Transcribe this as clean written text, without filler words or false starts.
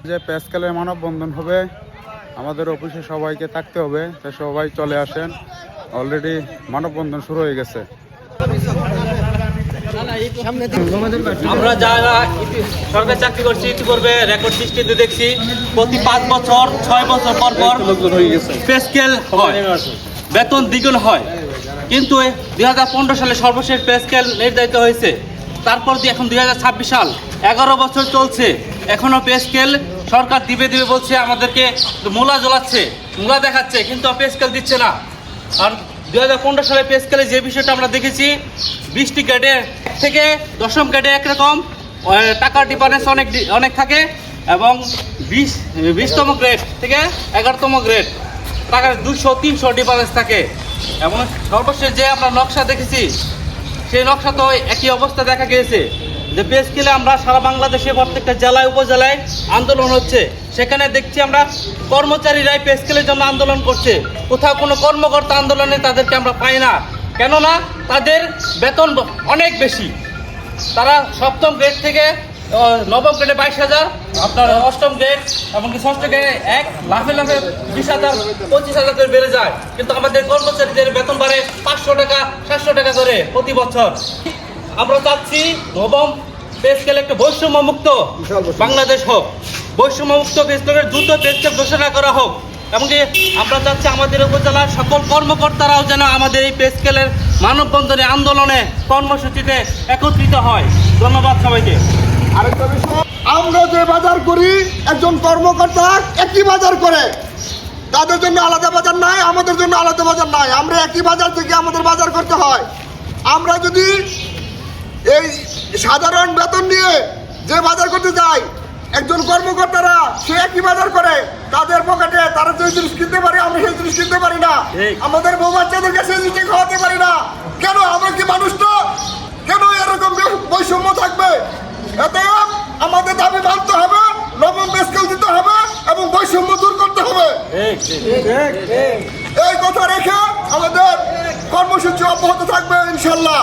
যে প্যাসকেলের মানববন্ধন হবে, আমাদের অফিসে সবাইকে থাকতে হবে, তাই সবাই চলে আসেন। অলরেডি মানববন্ধন শুরু হয়ে গেছে। আমরা যারা সরকারি চাকরি করছি ইতিপূর্বে রেকর্ড সৃষ্টিতে দেখছি প্রতি 5 বছর 6 বছর পর পর পে স্কেল হয়, বেতন দ্বিগুণ হয়। কিন্তু 2015 সালে সর্বশেষ পে স্কেল নির্ধারিত হয়েছে। তারপর দিয়ে এখন 2026 সাল, 11 বছর চলছে, এখনও পে স্কেল সরকার দিবে বলছে, আমাদেরকে মূলা জ্বলাচ্ছে, মূলা দেখাচ্ছে, কিন্তু পে স্কেল দিচ্ছে না। আর 2015 সালে পে স্কেলে যে বিষয়টা আমরা দেখেছি, 20টি গ্রেডের থেকে 10ম গ্রেডে একরকম টাকার ডিফারেন্স অনেক থাকে, এবং 20তম গ্রেড থেকে 11তম গ্রেড টাকার 200-300 ডিফারেন্স থাকে। এবং সর্বশেষ যে আমরা নকশা দেখেছি, সেই নকশা তো একই অবস্থা দেখা গিয়েছে যে পে স্কেলে আমরা সারা বাংলাদেশে প্রত্যেকটা জেলায় উপজেলায় আন্দোলন হচ্ছে। সেখানে দেখছি আমরা কর্মচারীরাই পে স্কেলের জন্য আন্দোলন করছে, কোথাও কোনো কর্মকর্তা আন্দোলনে তাদেরকে আমরা পাই না। কেননা তাদের বেতন অনেক বেশি। তারা 7ম গ্রেড থেকে 9ম গ্রেডে 22,000, আপনার 8ম গ্রেড এমনকি 6ষ্ঠ গ্রেডে লাফে 20,000 25,000 করে বেড়ে যায়। কিন্তু আমাদের কর্মচারীদের বেতন বাড়ে 500 টাকা 700 টাকা করে প্রতি বছর। আমরা চাচ্ছি 9ম পে স্কেল একটা বৈষম্যমুক্ত বাংলাদেশ হোক, বৈষম্যমুক্ত পে স্কেলের দ্রুত পে স্কেল ঘোষণা করা হোক। এমনকি আমরা চাচ্ছি আমাদের উপজেলার সকল কর্মকর্তারাও যেন আমাদের এই পে স্কেলের মানববন্ধনে, আন্দোলনে, কর্মসূচিতে একত্রিত হয়। ধন্যবাদ সবাইকে। আরেকটা বিষয়, আমরা যে বাজার করি একজন কর্মকর্তা একই বাজার করে, তাদের জন্য আলাদা বাজার নাই, আমাদের জন্য আলাদা বাজার নাই, আমরা একই বাজার থেকে আমাদের বাজার করতে হয়। আমরা যদি এই সাধারণ বেতন নিয়ে যে বাজার করতে যাই, একজন কর্মকর্তারা সে একই বাজার করে, তাদের পকেটে তারা যে জিনিস কিনতে পারে আমরা সেই জিনিস কিনতে পারি না, আমাদের বউ বাচ্চাদেরকে সেই জিনিস খাওয়াতে পারি না। কেন? আমরা কি মানুষ না? কেন এরকম বৈষম্য থাকবে? এতে আমাদের দাবি মানতে হবে, 9ম পে স্কেল দিতে হবে এবং বৈষম্য দূর করতে হবে। এই কথা রেখে আমাদের কর্মসূচি অব্যাহত থাকবে ইনশাল্লাহ।